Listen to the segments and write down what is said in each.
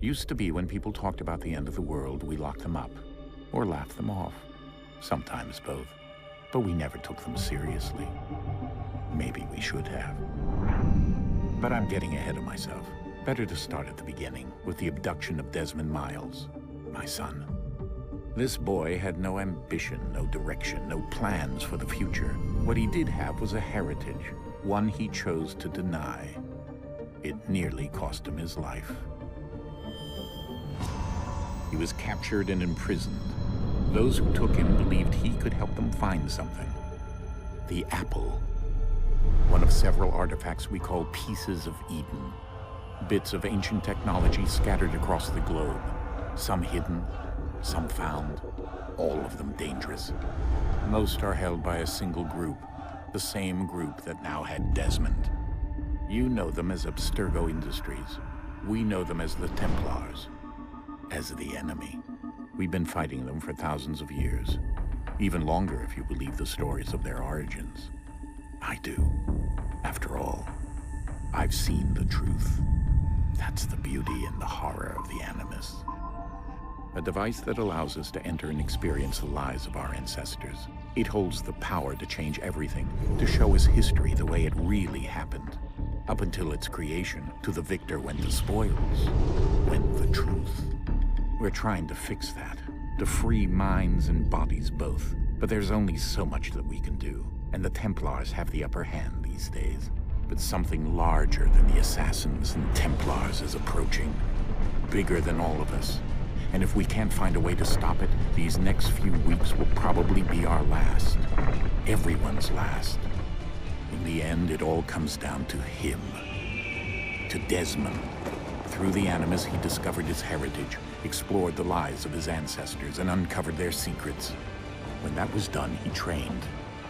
Used to be when people talked about the end of the world, we locked them up, or laughed them off. Sometimes both. But we never took them seriously. Maybe we should have. But I'm getting ahead of myself. Better to start at the beginning, with the abduction of Desmond Miles, my son. This boy had no ambition, no direction, no plans for the future. What he did have was a heritage, one he chose to deny. It nearly cost him his life. He was captured and imprisoned. Those who took him believed he could help them find something. The apple. One of several artifacts we call pieces of Eden. Bits of ancient technology scattered across the globe. Some hidden, some found, all of them dangerous. Most are held by a single group, the same group that now had Desmond. You know them as Abstergo Industries. We know them as the Templars, as the enemy. We've been fighting them for thousands of years, even longer if you believe the stories of their origins. I do. After all, I've seen the truth. That's the beauty and the horror of the Animus. A device that allows us to enter and experience the lives of our ancestors. It holds the power to change everything, to show us history the way it really happened. Up until its creation, to the victor went the spoils, went the truth. We're trying to fix that, to free minds and bodies both. But there's only so much that we can do, and the Templars have the upper hand these days. But something larger than the Assassins and Templars is approaching, bigger than all of us. And if we can't find a way to stop it, these next few weeks will probably be our last. Everyone's last. In the end, it all comes down to him. To Desmond. Through the Animus, he discovered his heritage, explored the lives of his ancestors, and uncovered their secrets. When that was done, he trained.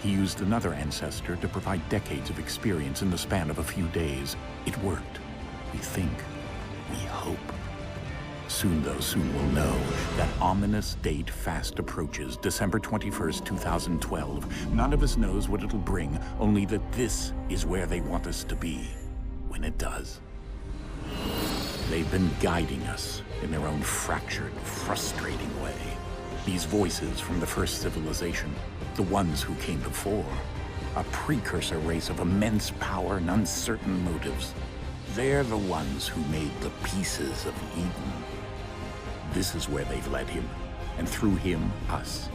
He used another ancestor to provide decades of experience in the span of a few days. It worked. We think. We hope. Soon, though, soon we'll know. That ominous date fast approaches, December 21st, 2012. None of us knows what it'll bring, only that this is where they want us to be, when it does. They've been guiding us in their own fractured, frustrating way. These voices from the first civilization, the ones who came before, a precursor race of immense power and uncertain motives. They're the ones who made the pieces of Eden. This is where they've led him, and through him, us.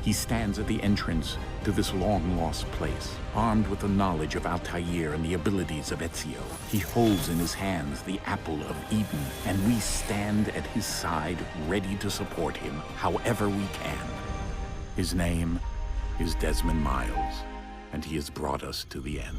He stands at the entrance to this long-lost place, armed with the knowledge of Altair and the abilities of Ezio. He holds in his hands the apple of Eden, and we stand at his side, ready to support him however we can. His name is Desmond Miles, and he has brought us to the end.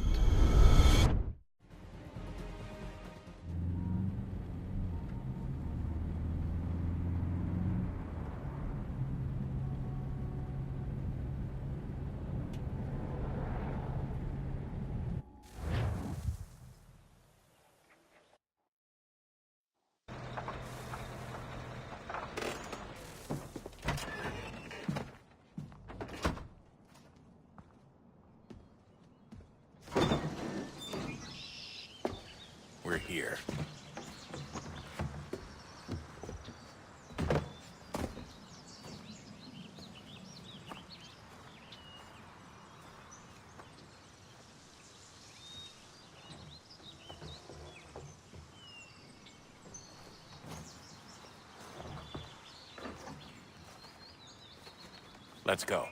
We're here. Let's go.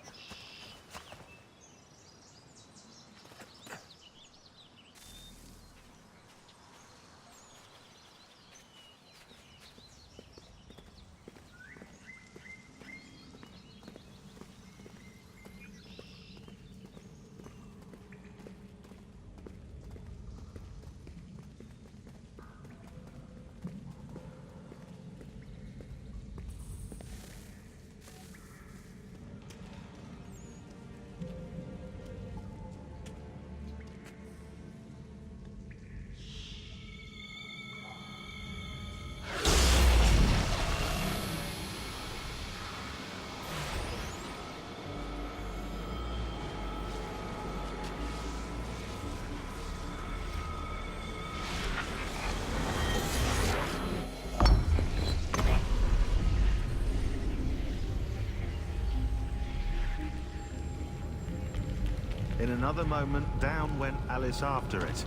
In another moment, down went Alice after it,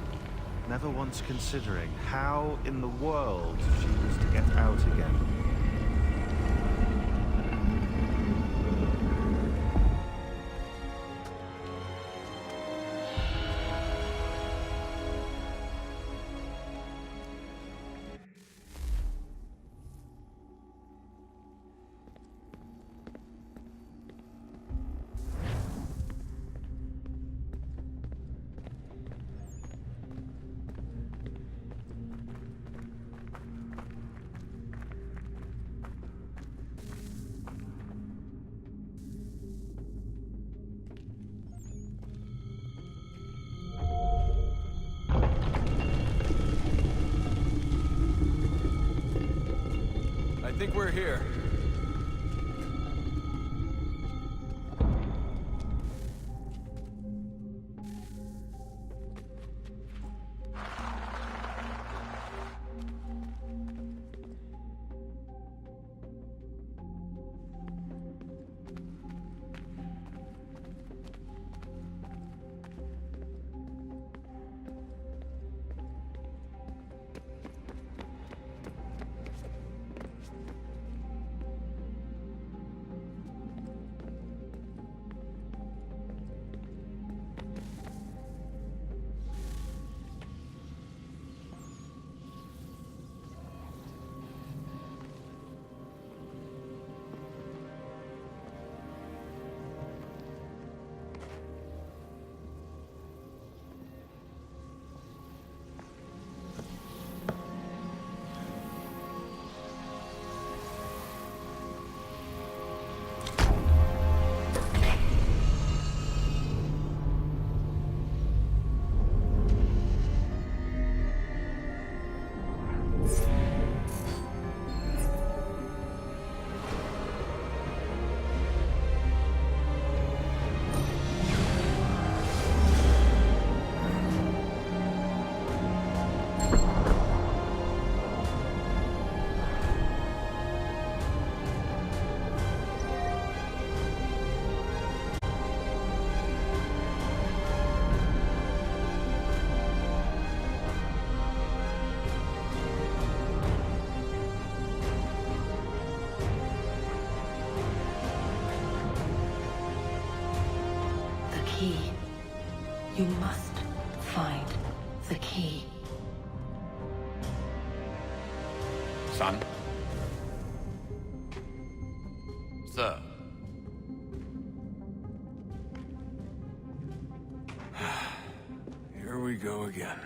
never once considering how in the world she was to get out again. I think we're here. You must find the key. Son? Sir. Here we go again.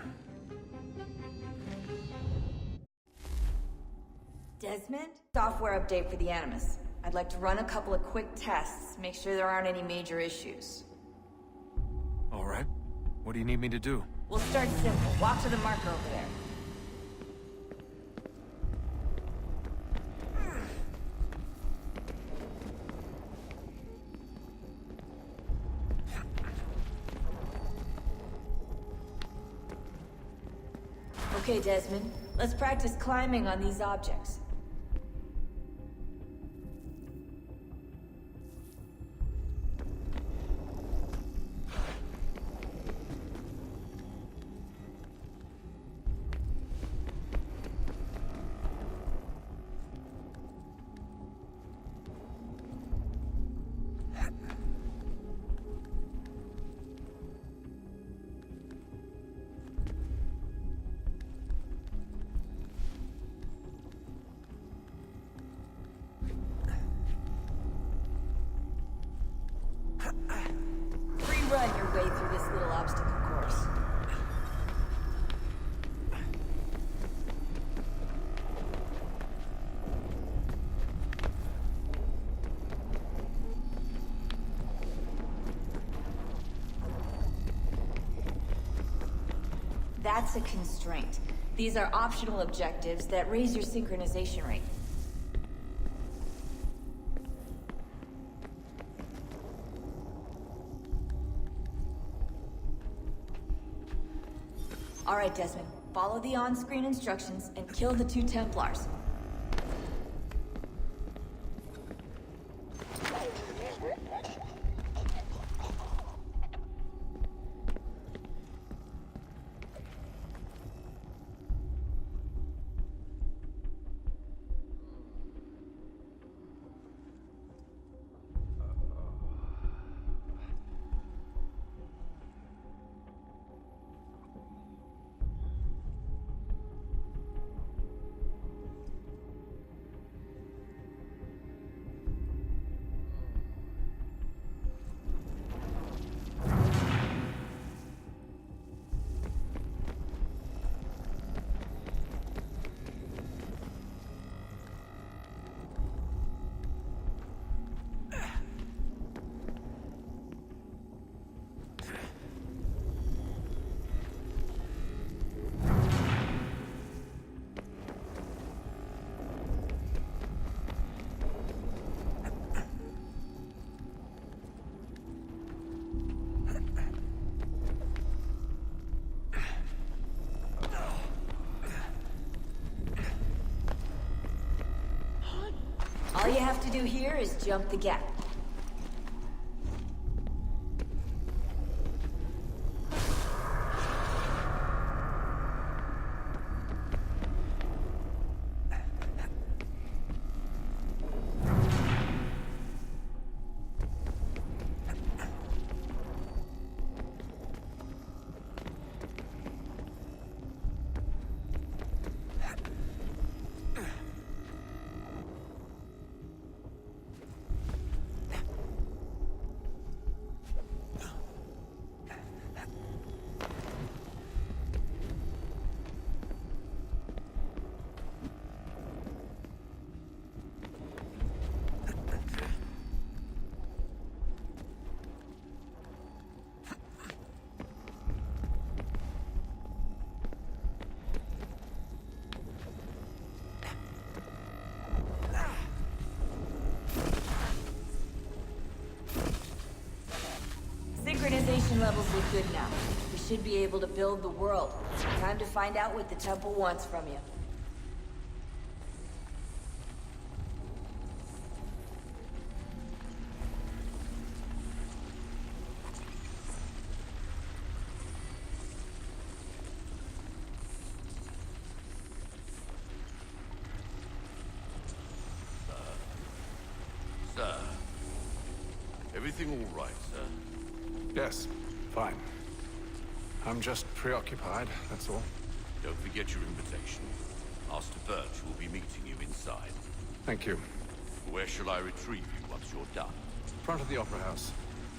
Desmond? Software update for the Animus. I'd like to run a couple of quick tests, make sure there aren't any major issues. All right. What do you need me to do? We'll start simple. Walk to the marker over there. Okay, Desmond. Let's practice climbing on these objects. Run your way through this little obstacle course. That's a constraint. These are optional objectives that raise your synchronization rate. All right, Desmond. Follow the on-screen instructions and kill the 2 Templars. you have to do here is jump the gap. Synchronization levels look good now. We should be able to build the world. Time to find out what the temple wants from you. Sir. Everything all right, sir? Yes, fine. I'm just preoccupied, that's all. Don't forget your invitation. Master Birch will be meeting you inside. Thank you. Where shall I retrieve you once you're done? Front of the Opera House.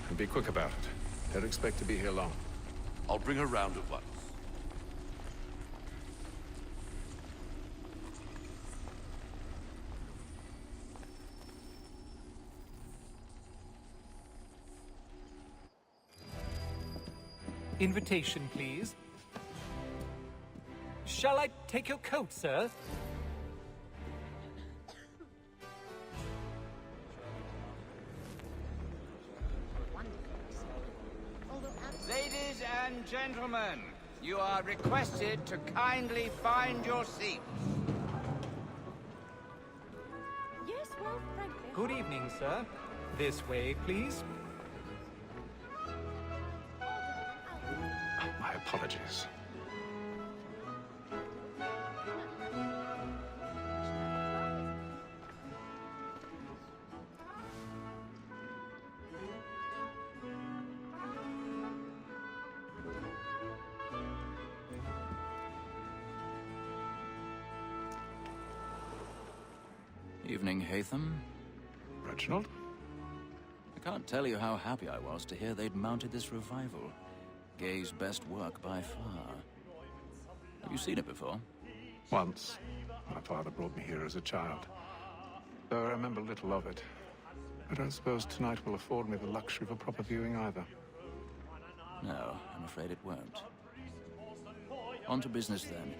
And be quick about it. Don't expect to be here long. I'll bring her round at once. Invitation, please. Shall I take your coat, sir? Ladies and gentlemen, you are requested to kindly find your seats. Yes, well, frankly... Good evening, sir. This way, please. My apologies. Evening, Hatham. Reginald? I can't tell you how happy I was to hear they'd mounted this revival. Gay's best work by far. Have you seen it before? Once. My father brought me here as a child. Though I remember little of it. I don't suppose tonight will afford me the luxury of a proper viewing either. No, I'm afraid it won't. On to business then.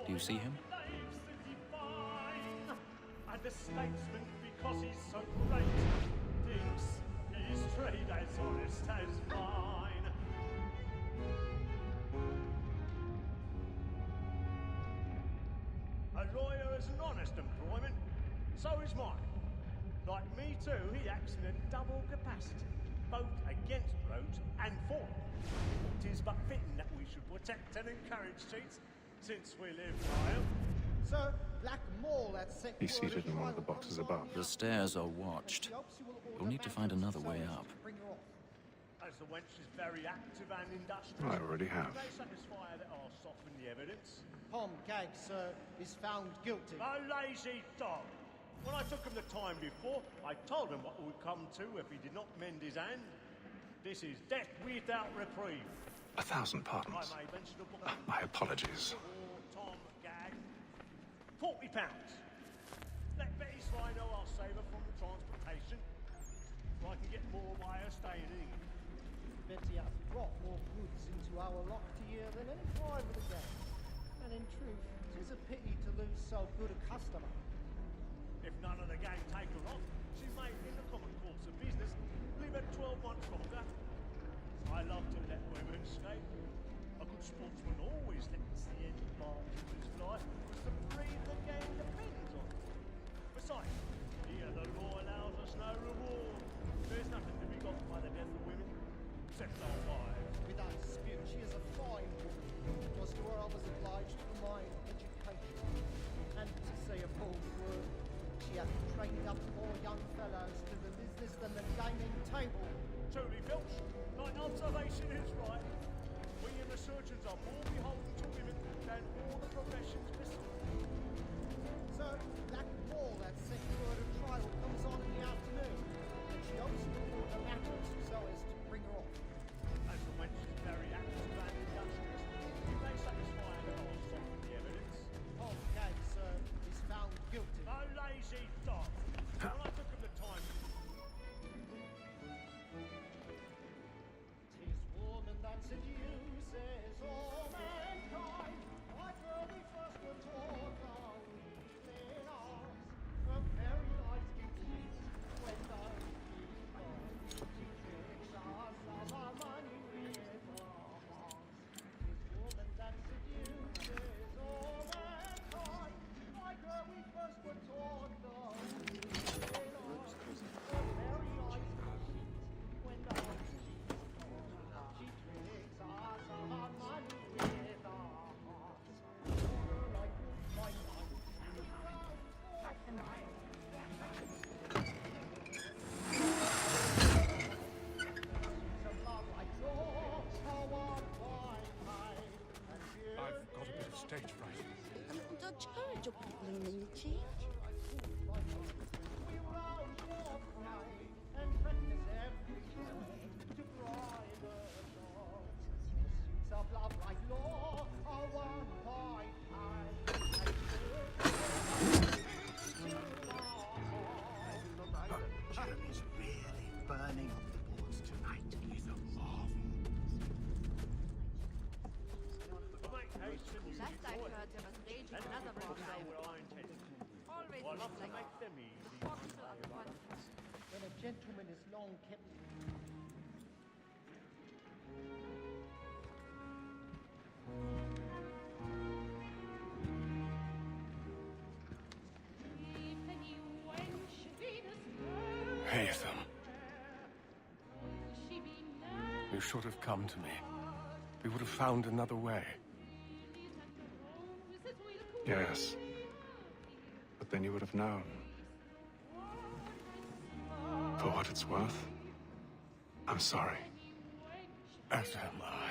Do you see him? And the statesman, because he's so great, thinks his trade as honest as mine. A lawyer is an honest employment, so is mine. Like me too, he acts in a double capacity, both against roads and for them. 'Tis but fitting that we should protect and encourage cheats, since we live by 'em. Sir, Black Mall at St. He's seated in one of the boxes above. The stairs are watched. You'll need to find another way up. As the wench is very active and industrious, I already have. they satisfy that I'll soften the evidence. Tom Gag, sir, is found guilty. A lazy dog. When I took him the time before, I told him what would come to if he did not mend his hand. This is death without reprieve. 1,000 pardons. I may mention a book My apologies. for Tom Gag. £40. Let Betty Sly know I'll save her from the transportation, so I can get more by her staying in England. Betty has brought more goods into our locked year than any private again. And in truth, 'tis a pity to lose so good a customer. If none of the gang take her on, she may, in the common course of business, live at 12 months longer. I love to let women escape. A good sportsman always lets the end mark of his fly, because the breed of the gang depends on it. Besides, Observation is right. We and the surgeons are more beholden to women than all the professions bestowed. So, that ball that second word of trial comes on in the afternoon, and she hopes to report the matters so as to bring her off. As for when she's very active and industrious, you may satisfy her or soften the evidence. Okay, sir, is found guilty. No lazy dog. When I took him the time. Tis woman that seduces all mankind. Like where we first were taught our weakling arms. A very light disease when those she tricks us of our money with our hearts. Tis woman that seduces all mankind. Like where we first were taught our weakling arms. A very light disease when those she tricks us of our money with our hearts. Order like wolf by night, and the ground for night. I've got a bit of stage fright. Don't hurt your blooming cheek. Jeremy's really burning up the boards tonight. He's a marvel. Make haste and use Last I your heard, there was raging and another people one. know what I intend. Always I'll have looks to like make them easy. the foxes of the one. When a gentleman is long kept. Haytham. You should have come to me. We would have found another way. Yes. But then you would have known. For what it's worth, I'm sorry. As am I.